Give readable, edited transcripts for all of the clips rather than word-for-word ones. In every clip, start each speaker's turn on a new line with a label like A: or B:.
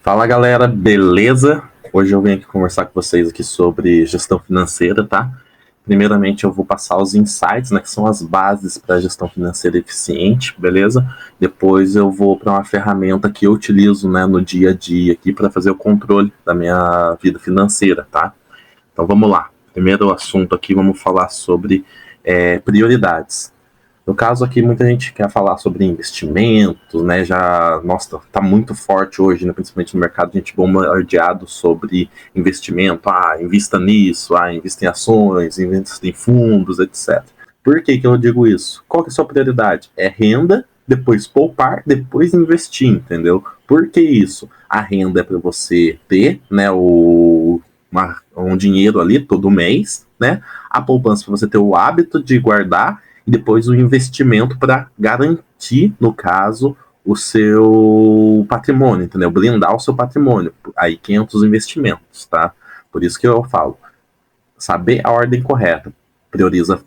A: Fala galera, beleza? Hoje eu venho aqui conversar com vocês aqui sobre gestão financeira, tá? Primeiramente eu vou passar os insights, né, que são as bases para a gestão financeira eficiente, beleza? Depois eu vou para uma ferramenta que eu utilizo, né, no dia a dia aqui para fazer o controle da minha vida financeira, tá? Então vamos lá. Primeiro assunto aqui, vamos falar sobre prioridades. No caso aqui, muita gente quer falar sobre investimentos, né? Já, nossa, tá muito forte hoje, né? Principalmente no mercado, a gente bombardeado sobre investimento. Ah, invista nisso, invista em ações, invista em fundos, etc. Por que que eu digo isso? Qual que é a sua prioridade? É renda, depois poupar, depois investir, entendeu? Por que isso? A renda é para você ter, né, um dinheiro ali todo mês, né? A poupança para você ter o hábito de guardar e depois o investimento para garantir, no caso, o seu patrimônio, entendeu? Blindar o seu patrimônio. Aí que entra os investimentos, tá? Por isso que eu falo, saber a ordem correta. Prioriza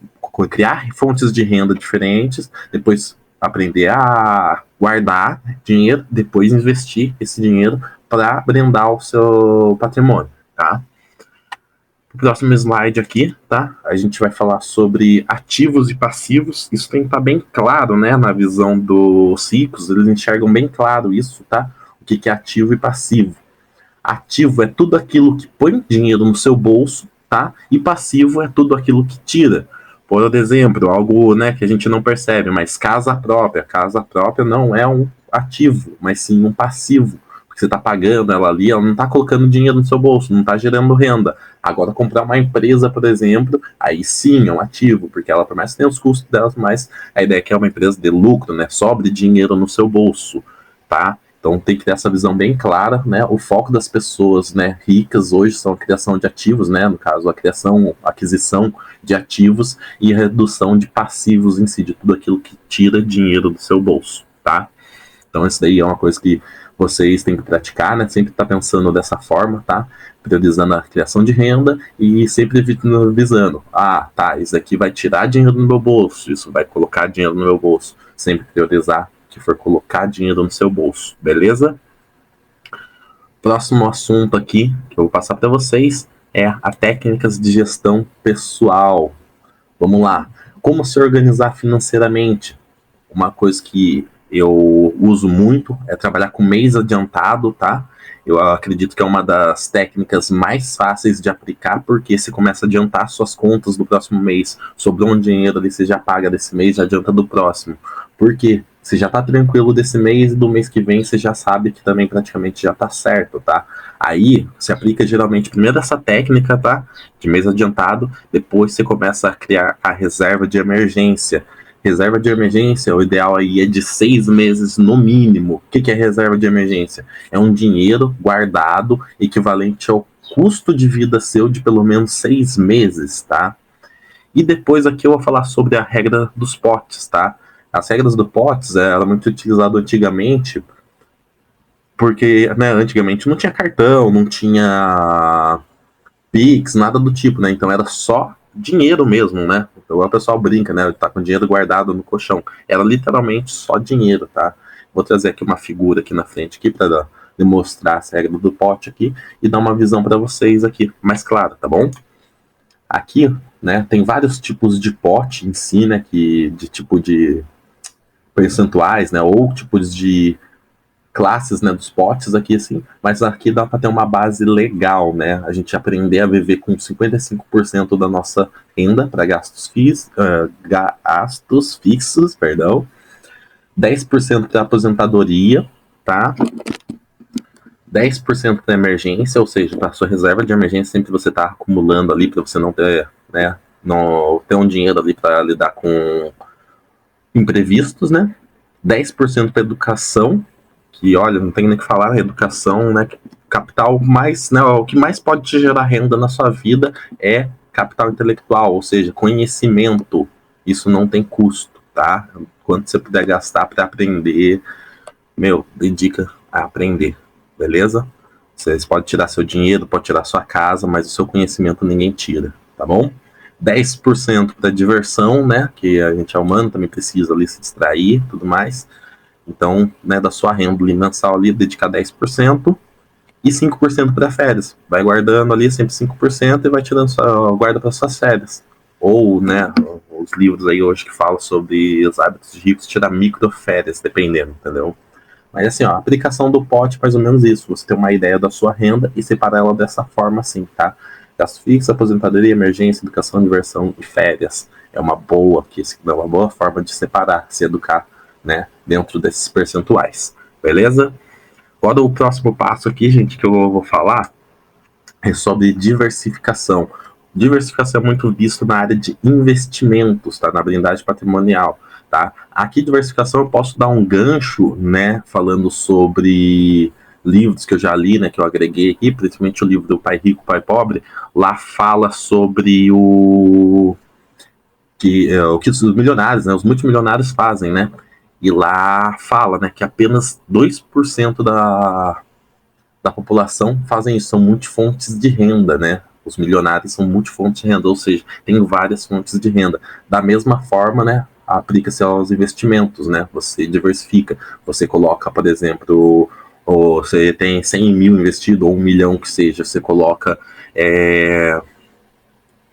A: criar fontes de renda diferentes, depois aprender a guardar dinheiro, depois investir esse dinheiro para blindar o seu patrimônio, tá? O próximo slide aqui, tá? A gente vai falar sobre ativos e passivos. Isso tem que estar bem claro, né? Na visão dos ricos, eles enxergam bem claro isso, tá? O que é ativo e passivo. Ativo é tudo aquilo que põe dinheiro no seu bolso, tá? E passivo é tudo aquilo que tira. Por exemplo, algo, né, que a gente não percebe, mas casa própria. Casa própria não é um ativo, mas sim um passivo. Porque você está pagando ela ali, ela não está colocando dinheiro no seu bolso, não está gerando renda. Agora, comprar uma empresa, por exemplo, aí sim é um ativo, porque ela, por mais que tenha os custos dela, mas a ideia é que é uma empresa de lucro, né? Sobre dinheiro no seu bolso, tá? Então tem que ter essa visão bem clara, né? O foco das pessoas, né, ricas hoje são a criação de ativos, né? No caso, a aquisição de ativos e a redução de passivos em si, de tudo aquilo que tira dinheiro do seu bolso, tá? Então isso daí é uma coisa que vocês têm que praticar, né? Sempre estar pensando dessa forma, tá? Priorizando a criação de renda e sempre visando, tá, isso aqui vai tirar dinheiro do meu bolso, isso vai colocar dinheiro no meu bolso. Sempre priorizar que for colocar dinheiro no seu bolso, beleza? Próximo assunto aqui que eu vou passar para vocês é a técnicas de gestão pessoal. Vamos lá. Como se organizar financeiramente? Uma coisa que eu uso muito é trabalhar com mês adiantado, tá? Eu acredito que é uma das técnicas mais fáceis de aplicar, porque você começa a adiantar suas contas do próximo mês. Sobrou um dinheiro ali, você já paga desse mês, já adianta do próximo. Por quê? Você já tá tranquilo desse mês e do mês que vem você já sabe que também praticamente já tá certo, tá? Aí você aplica geralmente primeiro essa técnica, tá? De mês adiantado, depois você começa a criar a reserva de emergência. Reserva de emergência, o ideal aí é de 6 meses no mínimo. O que é reserva de emergência? É um dinheiro guardado equivalente ao custo de vida seu de pelo menos 6 meses, tá? E depois aqui eu vou falar sobre a regra dos potes, tá? As regras do potes era muito utilizado antigamente, porque, né, antigamente não tinha cartão, não tinha Pix, nada do tipo, né? Então era só dinheiro mesmo, né? Então o pessoal brinca, né? Tá com dinheiro guardado no colchão. Era literalmente só dinheiro, tá? Vou trazer aqui uma figura aqui na frente aqui para demonstrar essa regra do pote aqui e dar uma visão para vocês aqui mais clara, tá bom? Aqui, né, tem vários tipos de pote em si, né, que de tipo de percentuais, né, ou tipos de classes, né, dos potes aqui, assim, mas aqui dá para ter uma base legal, né, a gente aprender a viver com 55% da nossa renda para gastos fixos, perdão, 10% para aposentadoria, tá, 10% para emergência, ou seja, para sua reserva de emergência, sempre você está acumulando ali para você não ter, né, não ter um dinheiro ali para lidar com imprevistos, né, 10% para educação, que, olha, não tem nem o que falar, a educação, né, capital mais, né, o que mais pode te gerar renda na sua vida é capital intelectual, ou seja, conhecimento. Isso não tem custo, tá? Quanto você puder gastar para aprender, dedica a aprender, beleza? Vocês podem tirar seu dinheiro, pode tirar sua casa, mas o seu conhecimento ninguém tira, tá bom? 10% para diversão, né, que a gente é humano, também precisa ali se distrair, tudo mais. Então, né, da sua renda ali, mensal ali, dedicar 10%. e 5% para férias. Vai guardando ali sempre 5% e vai tirando guarda para suas férias. Ou, né, os livros aí hoje que falam sobre os hábitos de ricos, tirar microférias, dependendo, entendeu? Mas assim, ó, a aplicação do pote é mais ou menos isso. Você tem uma ideia da sua renda e separar ela dessa forma assim, tá? Gasto fixo, aposentadoria, emergência, educação, diversão e férias. É uma boa, é uma boa forma de separar, se educar, né, dentro desses percentuais. Beleza? Agora o próximo passo aqui, gente, que eu vou falar é sobre diversificação. Diversificação é muito visto na área de investimentos, tá? Na blindagem patrimonial, tá? Aqui, diversificação, eu posso dar um gancho, né? Falando sobre livros que eu já li, né? Que eu agreguei aqui, principalmente o livro do Pai Rico, Pai Pobre. Lá fala sobre o que os milionários, né? Os multimilionários fazem, né? E lá fala, né? Que apenas 2% da população fazem isso, são multifontes de renda, né? Os milionários são multifontes de renda, ou seja, tem várias fontes de renda. Da mesma forma, né, aplica-se aos investimentos, né? Você diversifica, você coloca, por exemplo, você tem 100 mil investido, ou 1 milhão que seja, você coloca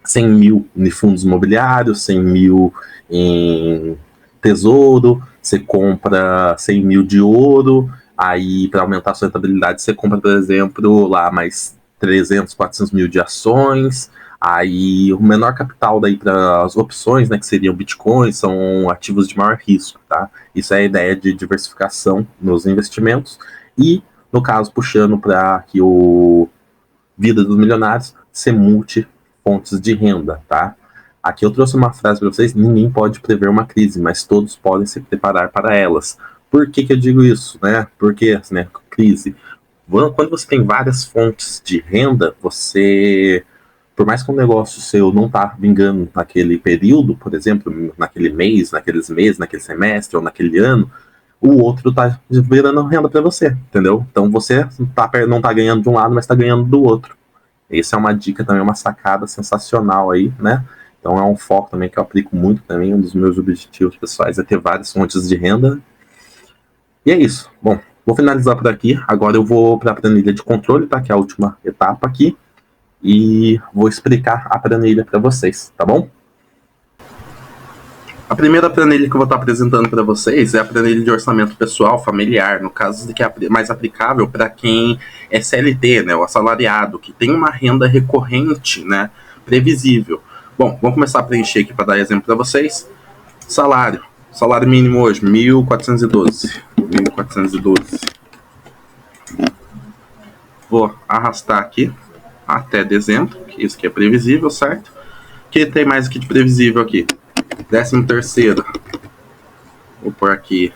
A: 100 mil em fundos imobiliários, 100 mil em tesouro, você compra 100 mil de ouro, aí para aumentar a sua rentabilidade você compra, por exemplo, lá mais 300, 400 mil de ações, aí o menor capital daí para as opções, né, que seriam bitcoins, são ativos de maior risco, tá? Isso é a ideia de diversificação nos investimentos e, no caso, puxando para que o Vida dos Milionários, ser multifontes de renda, tá? Aqui eu trouxe uma frase para vocês: ninguém pode prever uma crise, mas todos podem se preparar para elas. Por que eu digo isso, né? Porque, né, crise. Quando você tem várias fontes de renda, você, por mais que um negócio seu não tá vingando naquele período, por exemplo, naquele mês, naqueles meses, naquele semestre ou naquele ano, o outro tá virando renda para você, entendeu? Então você não tá ganhando de um lado, mas tá ganhando do outro. Essa é uma dica também, uma sacada sensacional aí, né? Então é um foco também que eu aplico muito também, um dos meus objetivos pessoais é ter várias fontes de renda. E é isso. Bom, vou finalizar por aqui. Agora eu vou para a planilha de controle, tá? Que é a última etapa aqui. E vou explicar a planilha para vocês, tá bom? A primeira planilha que eu vou estar apresentando para vocês é a planilha de orçamento pessoal familiar, no caso de que é mais aplicável para quem é CLT, né, o assalariado, que tem uma renda recorrente, né, previsível. Bom, vamos começar a preencher aqui para dar exemplo para vocês. Salário mínimo hoje, 1.412. 1.412. Vou arrastar aqui até dezembro, que isso aqui é previsível, certo? O que tem mais aqui de previsível aqui? 13º, vou pôr aqui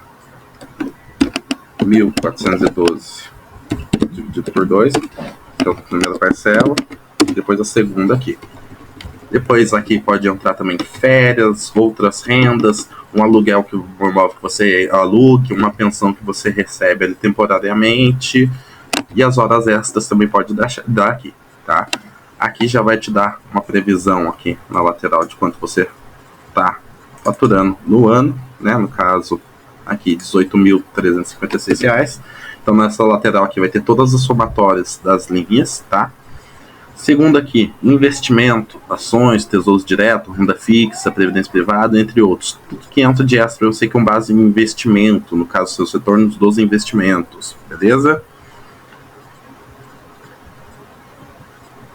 A: 1.412 dividido por 2, então a primeira parcela, depois a segunda aqui. Depois aqui pode entrar também férias, outras rendas, um aluguel que normal que você alugue, uma pensão que você recebe ali temporariamente, e as horas extras também pode dar aqui, tá? Aqui já vai te dar uma previsão aqui na lateral de quanto você tá faturando no ano, né? No caso aqui, R$18.356. Então nessa lateral aqui vai ter todas as somatórias das linhas, tá? Segundo aqui, investimento, ações, tesouro direto, renda fixa, previdência privada, entre outros. Tudo que entra de extra eu sei que é um base em investimento, no caso seus retornos dos investimentos, beleza?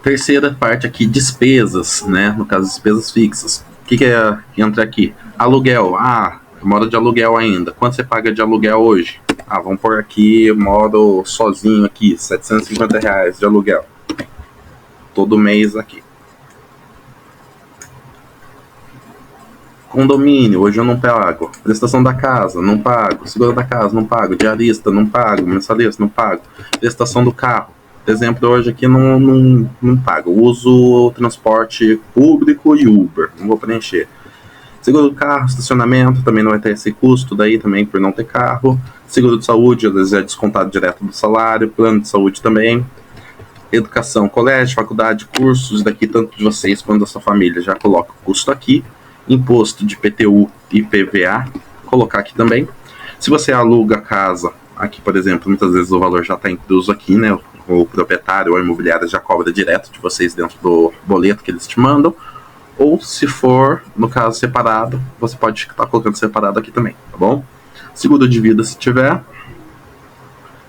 A: Terceira parte aqui, despesas, né? No caso, despesas fixas. O que entra aqui? Aluguel. Eu moro de aluguel ainda. Quanto você paga de aluguel hoje? Vamos pôr aqui, eu moro sozinho aqui, R$750 de aluguel. Todo mês aqui. Condomínio, hoje eu não pago. Prestação da casa, não pago. Seguro da casa, não pago. Diarista, não pago. Mensalista, não pago. Prestação do carro. Por exemplo, hoje aqui não pago. Uso transporte público e Uber. Não vou preencher. Seguro do carro, estacionamento, também não vai ter esse custo daí também por não ter carro. Seguro de saúde, às vezes é descontado direto do salário. Plano de saúde também. Educação, colégio, faculdade, cursos, daqui tanto de vocês quanto da sua família. Já coloca o custo aqui. Imposto de PTU e PVA, colocar aqui também. Se você aluga a casa, aqui por exemplo, muitas vezes o valor já está incluso aqui, né? o proprietário ou a imobiliária já cobra direto de vocês dentro do boleto que eles te mandam. Ou se for, no caso, separado, você pode estar colocando separado aqui também, tá bom? Seguro de vida se tiver.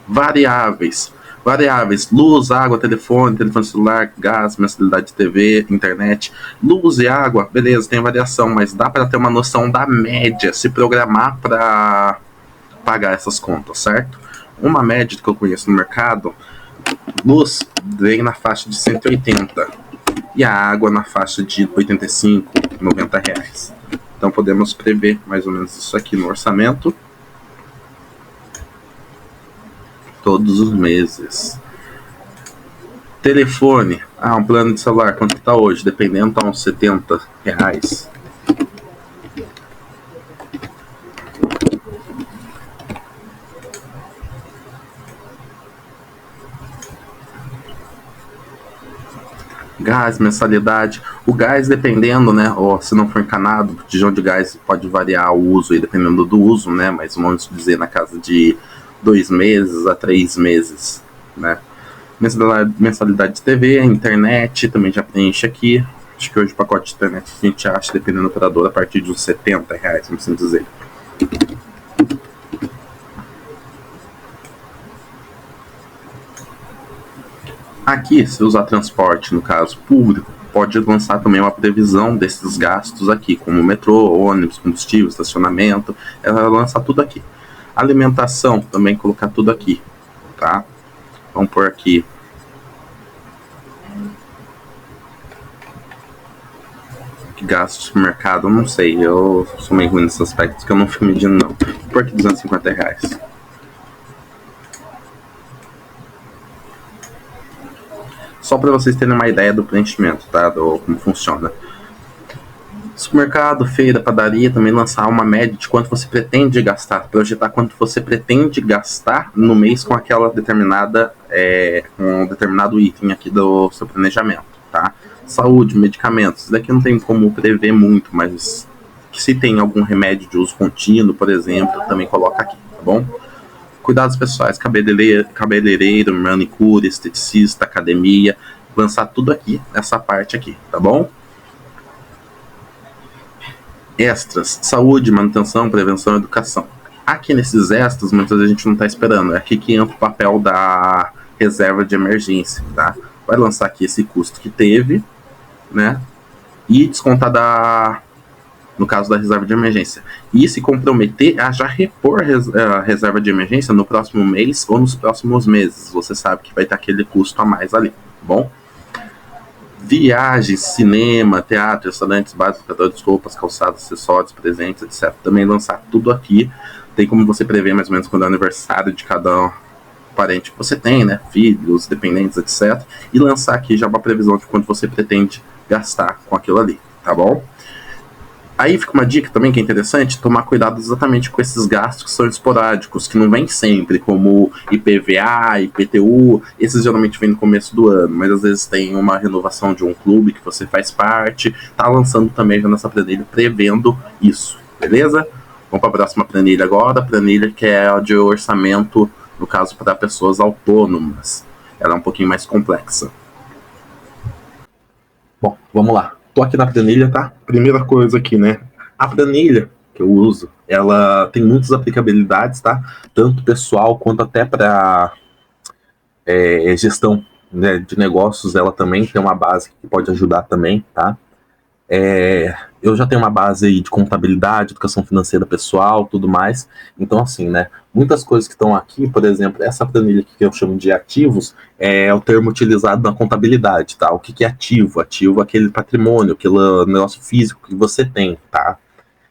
A: Variáveis. Variáveis, luz, água, telefone celular, gás, mensalidade de TV, internet. Luz e água, beleza, tem variação, mas dá para ter uma noção da média, se programar para pagar essas contas, certo? Uma média que eu conheço no mercado, luz vem na faixa de 180 e a água na faixa de 85, 90 reais. Então podemos prever mais ou menos isso aqui no orçamento. Todos os meses. Telefone. Um plano de celular, quanto que tá hoje? Dependendo, tá uns 70 reais. Gás, mensalidade. O gás, dependendo, né? Ou se não for encanado, o botijão de gás pode variar o uso aí, dependendo do uso, né? Mas vamos dizer na casa de 2 meses a 3 meses, né? Mensalidade de TV, internet, também já preenche aqui. Acho que hoje o pacote de internet a gente acha, dependendo do operador, a partir de uns 70 reais, vamos assim dizer. Aqui, se usar transporte, no caso público, pode lançar também uma previsão desses gastos aqui, como metrô, ônibus, combustível, estacionamento, ela lança tudo aqui. Alimentação, também colocar tudo aqui, tá? Vamos por aqui. Gasto de supermercado, não sei, eu sou meio ruim nesses aspectos que eu não fico medindo não. Vou por aqui 250 reais. Só para vocês terem uma ideia do preenchimento, tá? Do como funciona. Supermercado, feira, padaria, também lançar uma média de quanto você pretende gastar, projetar quanto você pretende gastar no mês com aquela determinada, com um determinado item aqui do seu planejamento, tá? Saúde, medicamentos, isso daqui não tem como prever muito, mas se tem algum remédio de uso contínuo, por exemplo, também coloca aqui, tá bom? Cuidados pessoais, cabeleireiro, manicure, esteticista, academia, lançar tudo aqui, essa parte aqui, tá bom? Extras, saúde, manutenção, prevenção e educação. Aqui nesses extras, muitas vezes a gente não está esperando. É aqui que entra o papel da reserva de emergência, tá? Vai lançar aqui esse custo que teve, né? E descontar no caso da reserva de emergência. E se comprometer a já repor a reserva de emergência no próximo mês ou nos próximos meses. Você sabe que vai ter aquele custo a mais ali, tá bom? Viagens, cinema, teatro, restaurantes, bares, locadores, roupas, calçados, acessórios, presentes, etc. Também lançar tudo aqui. Tem como você prever mais ou menos quando é o aniversário de cada parente que você tem, né? Filhos, dependentes, etc. E lançar aqui já uma previsão de quanto você pretende gastar com aquilo ali, tá bom? Aí fica uma dica também que é interessante, tomar cuidado exatamente com esses gastos que são esporádicos, que não vêm sempre, como IPVA, IPTU, esses geralmente vêm no começo do ano, mas às vezes tem uma renovação de um clube que você faz parte, tá lançando também já nessa planilha prevendo isso, beleza? Vamos para a próxima planilha agora, a planilha que é a de orçamento, no caso para pessoas autônomas. Ela é um pouquinho mais complexa. Bom, vamos lá. Tô aqui na planilha, tá? Primeira coisa aqui, né? A planilha que eu uso, ela tem muitas aplicabilidades, tá? Tanto pessoal quanto até para gestão, né, de negócios. Ela também tem uma base que pode ajudar também, tá? Eu já tenho uma base aí de contabilidade, educação financeira pessoal, tudo mais. Então, assim, né? Muitas coisas que estão aqui, por exemplo, essa planilha aqui que eu chamo de ativos, é o termo utilizado na contabilidade, tá? O que é ativo? Ativo é aquele patrimônio, aquele negócio físico que você tem, tá?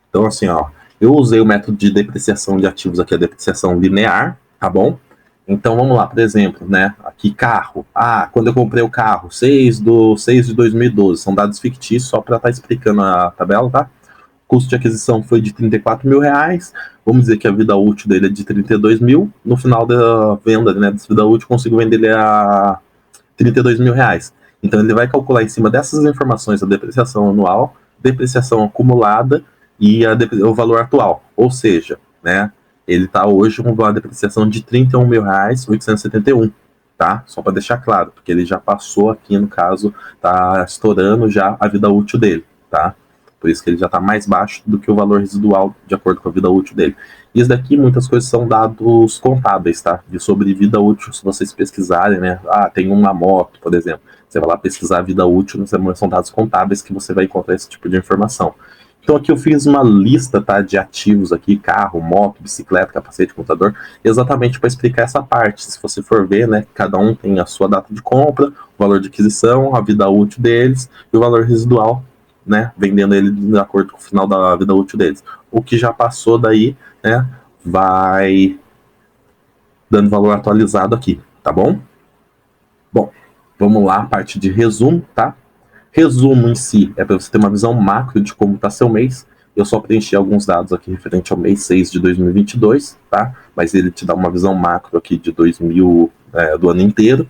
A: Então, assim, ó, eu usei o método de depreciação de ativos aqui, a depreciação linear, tá bom? Então, vamos lá, por exemplo, né? Aqui, carro. Quando eu comprei o carro, 6 de 2012, são dados fictícios, só para estar explicando a tabela, tá? O custo de aquisição foi de 34 mil reais. Vamos dizer que a vida útil dele é de 32 mil. No final da venda, né, dessa vida útil, consigo vender ele a 32 mil reais. Então, ele vai calcular em cima dessas informações a depreciação anual, depreciação acumulada e o valor atual. Ou seja, né? Ele está hoje com uma depreciação de R$ 31.871, tá? Só para deixar claro, porque ele já passou aqui, no caso, tá estourando já a vida útil dele, tá? Por isso que ele já está mais baixo do que o valor residual de acordo com a vida útil dele. Isso daqui, muitas coisas são dados contábeis, tá? E sobre vida útil, se vocês pesquisarem, né? Ah, tem uma moto, por exemplo. Você vai lá pesquisar a vida útil, são dados contábeis que você vai encontrar esse tipo de informação. Então aqui eu fiz uma lista, tá, de ativos aqui, carro, moto, bicicleta, capacete, computador, exatamente para explicar essa parte. Se você for ver, né, cada um tem a sua data de compra, o valor de aquisição, a vida útil deles e o valor residual, né, vendendo ele de acordo com o final da vida útil deles. O que já passou daí, né, vai dando valor atualizado aqui, tá bom? Bom, vamos lá, a parte de resumo, tá? Resumo em si é para você ter uma visão macro de como está seu mês. Eu só preenchi alguns dados aqui referente ao mês 6 de 2022, tá? Mas ele te dá uma visão macro aqui de do ano inteiro.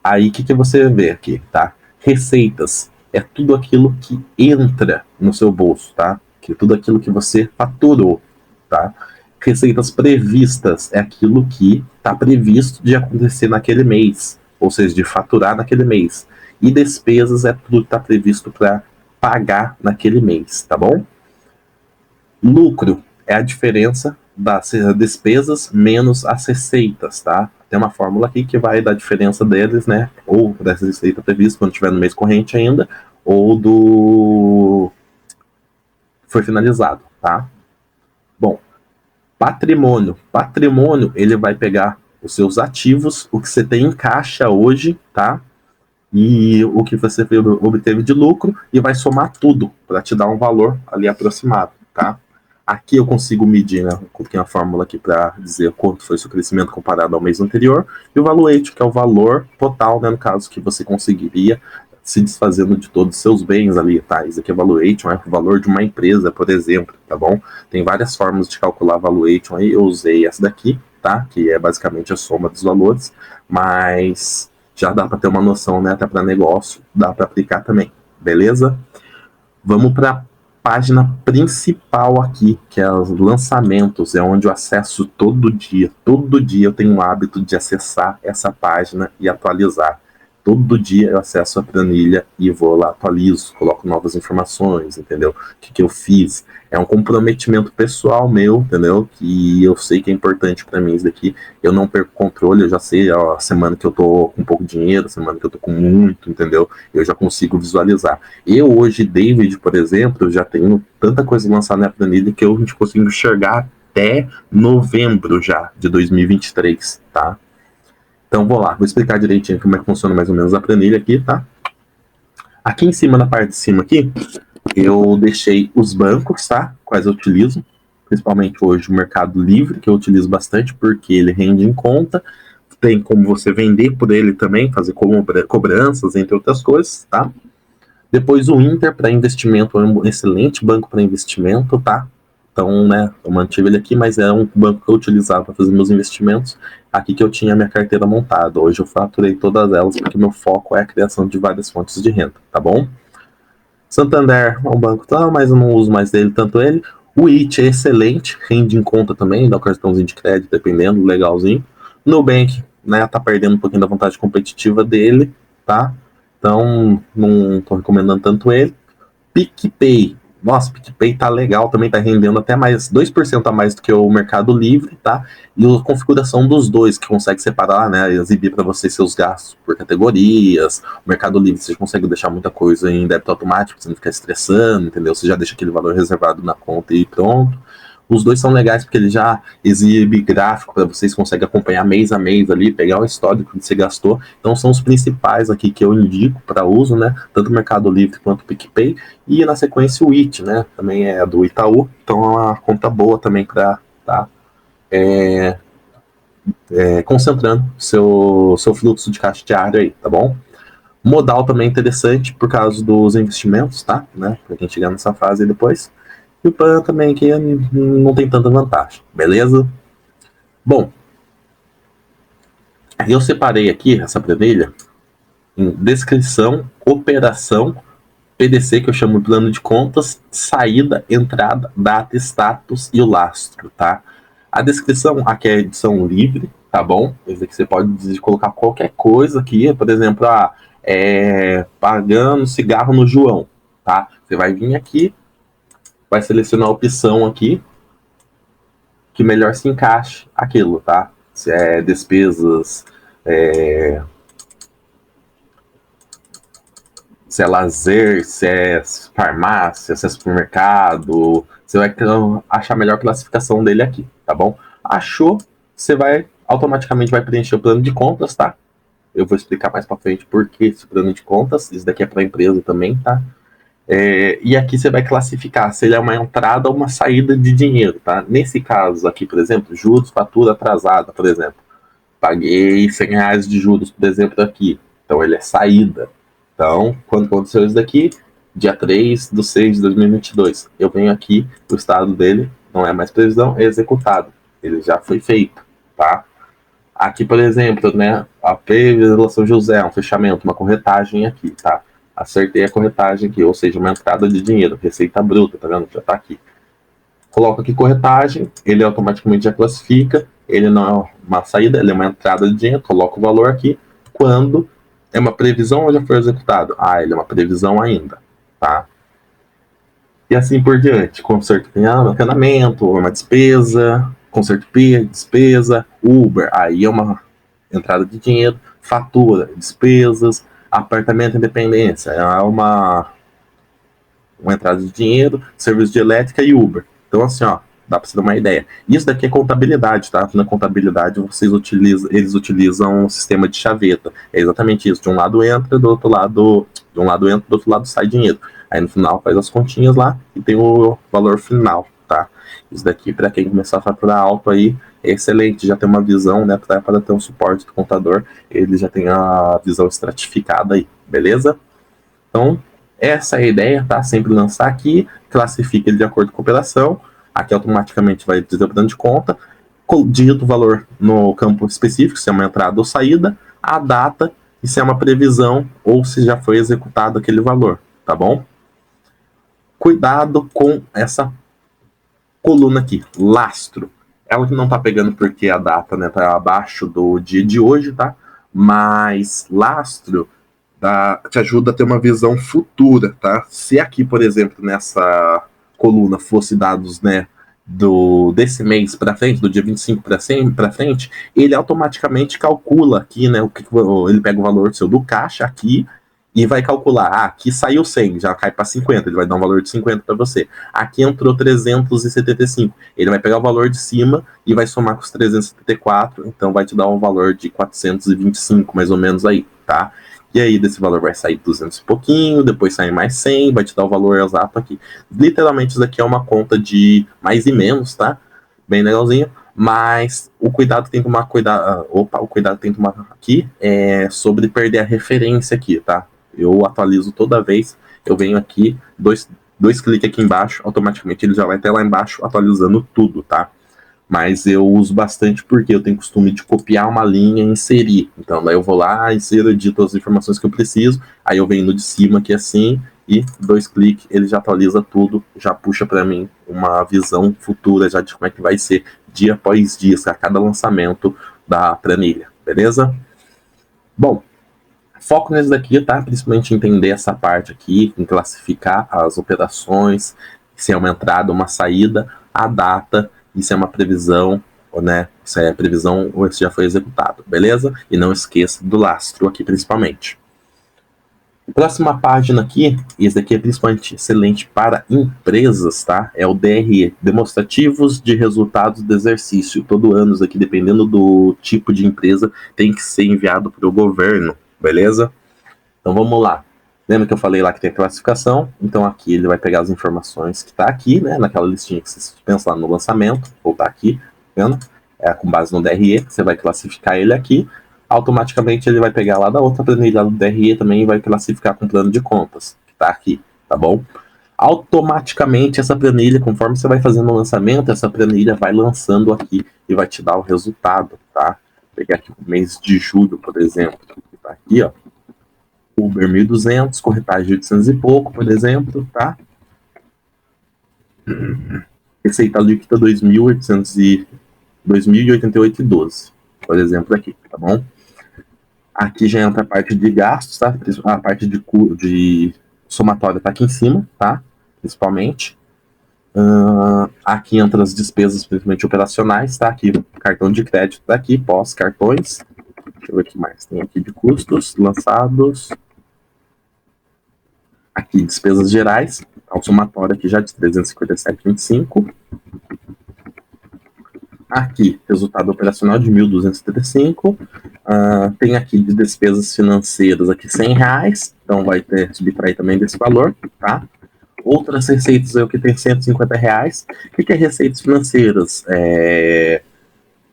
A: Aí o que você vê aqui, tá? Receitas é tudo aquilo que entra no seu bolso, tá? Que é tudo aquilo que você faturou, tá? Receitas previstas é aquilo que está previsto de acontecer naquele mês, ou seja, de faturar naquele mês. E despesas é tudo que está previsto para pagar naquele mês, tá bom? Lucro é a diferença das despesas menos as receitas, tá? Tem uma fórmula aqui que vai dar diferença deles, né? Ou dessa receita prevista quando estiver no mês corrente ainda, ou do foi finalizado, tá? Bom, patrimônio. Patrimônio, ele vai pegar os seus ativos, o que você tem em caixa hoje, tá? E o que você obteve de lucro e vai somar tudo para te dar um valor ali aproximado, tá? Aqui eu consigo medir, né? Eu coloquei uma fórmula aqui para dizer quanto foi o seu crescimento comparado ao mês anterior e o valuation, que é o valor total, né, no caso, que você conseguiria se desfazendo de todos os seus bens ali, tá? Isso aqui é valuation, é o valor de uma empresa, por exemplo, tá bom? Tem várias formas de calcular valuation aí, eu usei essa daqui, tá? Que é basicamente a soma dos valores, mas já dá para ter uma noção, né? Até para negócio, dá para aplicar também, beleza? Vamos para a página principal aqui, que é os lançamentos, é onde eu acesso todo dia. Todo dia eu tenho o hábito de acessar essa página e atualizar. Todo dia eu acesso a planilha e vou lá, atualizo, coloco novas informações, entendeu? O que eu fiz. É um comprometimento pessoal meu, entendeu? Que eu sei que é importante para mim isso daqui. Eu não perco controle, eu já sei a semana que eu tô com pouco dinheiro, a semana que eu tô com muito, entendeu? Eu já consigo visualizar. Eu hoje, David, por exemplo, eu já tenho tanta coisa lançada na planilha que eu consigo enxergar até novembro já de 2023, tá? Então vou lá, vou explicar direitinho como é que funciona mais ou menos a planilha aqui, tá? Aqui em cima, na parte de cima aqui, eu deixei os bancos, tá? Quais eu utilizo, principalmente hoje o Mercado Livre, que eu utilizo bastante porque ele rende em conta, tem como você vender por ele também, fazer cobranças, entre outras coisas, tá? Depois o Inter para investimento, é um excelente banco para investimento, tá? Então, né, eu mantive ele aqui, mas é um banco que eu utilizava para fazer meus investimentos, aqui que eu tinha a minha carteira montada. Hoje eu faturei todas elas, porque meu foco é a criação de várias fontes de renda, tá bom? Santander é um banco, tá, mas eu não uso mais dele, tanto ele. O IT é excelente, rende em conta também, dá um cartãozinho de crédito, dependendo, legalzinho. Nubank, né, tá perdendo um pouquinho da vantagem competitiva dele, tá? Então, não tô recomendando tanto ele. PicPay. Nossa, PicPay tá legal, também tá rendendo até mais 2% a mais do que o Mercado Livre, tá? E a configuração dos dois, que consegue separar, né, exibir para você seus gastos por categorias. O Mercado Livre você consegue deixar muita coisa em débito automático, você não ficar estressando, entendeu? Você já deixa aquele valor reservado na conta e pronto. Os dois são legais porque ele já exibe gráfico para vocês conseguem acompanhar mês a mês ali, pegar o histórico que você gastou. Então são os principais aqui que eu indico para uso, né? Tanto o Mercado Livre quanto o PicPay. E na sequência o IT, né? Também é do Itaú. Então é uma conta boa também para tá concentrando seu fluxo de caixa diário aí, tá bom? Modal também é interessante por causa dos investimentos, tá? Né? Para quem chegar nessa fase depois. E o PAN também que não tem tanta vantagem, beleza? Bom, eu separei aqui essa planilha em descrição, operação, PDC, que eu chamo de plano de contas, saída, entrada, data, status e o lastro, tá? A descrição aqui é edição livre, tá bom? Esse aqui você pode colocar qualquer coisa aqui, por exemplo, pagando cigarro no João, tá? Você vai vir aqui, vai selecionar a opção aqui que melhor se encaixe aquilo, tá? Se é despesas, se é lazer, se é farmácia, se é supermercado, você vai achar a melhor classificação dele aqui, tá bom? Achou, você vai automaticamente vai preencher o plano de contas, tá? Eu vou explicar mais para frente por que esse plano de contas. Isso daqui é para a empresa também, tá? E aqui você vai classificar se ele é uma entrada ou uma saída de dinheiro, tá? Nesse caso aqui, por exemplo, juros, fatura atrasada, por exemplo. Paguei R$ 100 de juros, por exemplo, aqui. Então ele é saída. Então, quando aconteceu isso daqui? Dia 3/6/2022. Eu venho aqui, o estado dele não é mais previsão, é executado. Ele já foi feito, tá? Aqui, por exemplo, né, a Revelação José, um fechamento, uma corretagem aqui, tá? Acertei a corretagem aqui, ou seja, uma entrada de dinheiro, receita bruta, tá vendo? Já tá aqui. Coloco aqui corretagem, ele automaticamente já classifica, ele não é uma saída, ele é uma entrada de dinheiro, coloco o valor aqui. Quando é uma previsão ou já foi executado? Ah, ele é uma previsão ainda, tá? E assim por diante, conserto de encanamento, uma despesa, conserto P, despesa, Uber, aí é uma entrada de dinheiro, fatura, despesas, apartamento independência, é uma entrada de dinheiro, serviço de elétrica e Uber. Então, assim, ó, dá para você ter uma ideia. Isso daqui é contabilidade, tá? Na contabilidade, eles utilizam um sistema de chaveta. É exatamente isso. De um lado entra, do outro lado entra, do outro lado sai dinheiro. Aí no final faz as continhas lá e tem o valor final, tá? Isso daqui, para quem começar a faturar alto aí, é excelente. Já tem uma visão, né? Para ter um suporte do contador, ele já tem a visão estratificada aí, beleza? Então, essa é a ideia, tá? Sempre lançar aqui, classifica ele de acordo com a operação, aqui automaticamente vai dizer o plano de conta, digita o valor no campo específico, se é uma entrada ou saída, a data e se é uma previsão ou se já foi executado aquele valor, tá bom? Cuidado com essa coluna aqui, lastro. Ela que não tá pegando porque a data, né, tá abaixo do dia de hoje, tá? Mas lastro te ajuda a ter uma visão futura, tá? Se aqui, por exemplo, nessa coluna fosse dados, né, desse mês para frente, do dia 25 para frente, ele automaticamente calcula aqui, né, ele pega o valor seu do caixa aqui e vai calcular, aqui saiu 100, já cai para 50, ele vai dar um valor de 50 para você. Aqui entrou 375, ele vai pegar o valor de cima e vai somar com os 374, então vai te dar um valor de 425, mais ou menos aí, tá? E aí desse valor vai sair 200 e pouquinho, depois sai mais 100, vai te dar o valor exato aqui. Literalmente isso daqui é uma conta de mais e menos, tá? Bem legalzinho. Mas o cuidado tem que tomar o cuidado tem que tomar aqui é sobre perder a referência aqui, tá? Eu atualizo toda vez, eu venho aqui, dois cliques aqui embaixo, automaticamente ele já vai até lá embaixo atualizando tudo, tá? Mas eu uso bastante porque eu tenho costume de copiar uma linha e inserir. Então, daí eu vou lá, insiro, edito as informações que eu preciso, aí eu venho no de cima aqui assim, e 2 cliques, ele já atualiza tudo, já puxa para mim uma visão futura já de como é que vai ser dia após dia, a cada lançamento da planilha, beleza? Bom, foco nesse daqui, tá? Principalmente entender essa parte aqui, em classificar as operações, se é uma entrada, uma saída, a data, e se é uma previsão, né? Se é previsão ou se já foi executado, beleza? E não esqueça do lastro aqui, principalmente. Próxima página aqui, esse daqui é principalmente excelente para empresas, tá? É o DRE, Demonstrativos de Resultados do Exercício. Todo ano, aqui, dependendo do tipo de empresa, tem que ser enviado para o governo, beleza? Então vamos lá. Lembra que eu falei lá que tem a classificação? Então aqui ele vai pegar as informações que está aqui, né? Naquela listinha que você pensa lá no lançamento, voltar aqui, vendo? Com base no DRE, você vai classificar ele aqui. Automaticamente ele vai pegar lá da outra planilha do DRE também e vai classificar com plano de contas, que está aqui, tá bom? Automaticamente essa planilha, conforme você vai fazendo o lançamento, essa planilha vai lançando aqui e vai te dar o resultado, tá? Vou pegar aqui o mês de julho, por exemplo, que tá aqui, ó. Uber 1.200, corretagem de 800 e pouco, por exemplo, tá? Receita líquida 2.088,12. por exemplo, aqui, tá bom? Aqui já entra a parte de gastos, tá? A parte de somatória tá aqui em cima, tá? Principalmente. Aqui entra as despesas, principalmente operacionais, tá? Aqui cartão de crédito tá aqui, pós-cartões. Deixa eu ver o que mais. Tem aqui de custos lançados. Aqui despesas gerais, tá? O somatório aqui já de 357,25. Aqui, resultado operacional de 1.235. Tem aqui de despesas financeiras aqui R$100, então vai ter subtrair também desse valor, tá? Outras receitas eu que tem R$150. O que é receitas financeiras?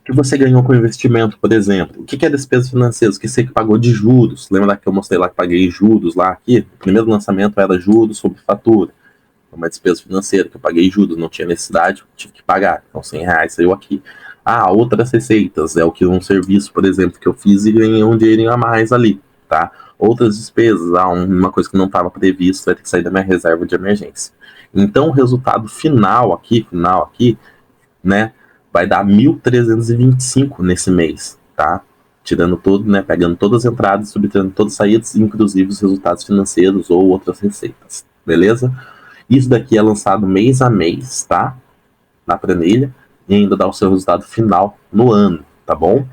A: Que você ganhou com investimento, por exemplo. O que é despesas financeiras? Que você que pagou de juros. Lembra que eu mostrei lá que paguei juros lá aqui? O primeiro lançamento era juros sobre fatura. Uma despesa financeira que eu paguei juros, não tinha necessidade, tive que pagar. Então R$100 saiu aqui. Outras receitas, é o que um serviço, por exemplo, que eu fiz e ganhei um dinheirinho a mais ali, tá? Outras despesas, uma coisa que não estava prevista, vai ter que sair da minha reserva de emergência. Então o resultado final aqui, né, vai dar 1.325 nesse mês, tá? Tirando tudo, né, pegando todas as entradas, subtraindo todas as saídas, inclusive os resultados financeiros ou outras receitas, beleza? Isso daqui é lançado mês a mês, tá? Na planilha. E ainda dá o seu resultado final no ano, tá bom?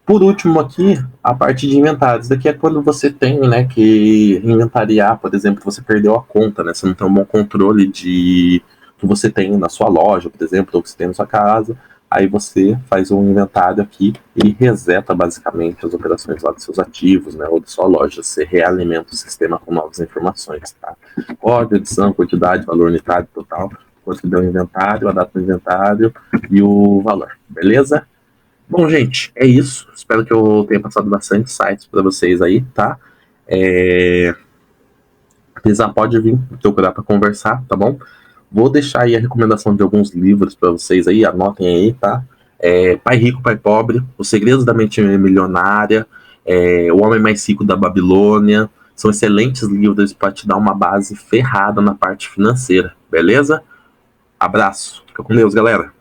A: Por último aqui, a parte de inventários. Daqui é quando você tem, né, que inventariar, por exemplo, você perdeu a conta, né? Você não tem um bom controle de que você tem na sua loja, por exemplo, ou que você tem na sua casa. Aí você faz um inventário aqui e reseta basicamente as operações lá dos seus ativos, né, ou da sua loja. Você realimenta o sistema com novas informações, tá? Código, edição, quantidade, valor unitário total, quanto que deu o inventário, a data do inventário e o valor, beleza? Bom, gente, é isso. Espero que eu tenha passado bastante sites para vocês aí, tá? Precisar pode vir procurar para conversar, tá bom? Vou deixar aí a recomendação de alguns livros para vocês aí, anotem aí, tá? Pai Rico, Pai Pobre, Os Segredos da Mente Milionária, O Homem Mais Rico da Babilônia. São excelentes livros para te dar uma base ferrada na parte financeira, beleza? Abraço. Fica com Deus, galera.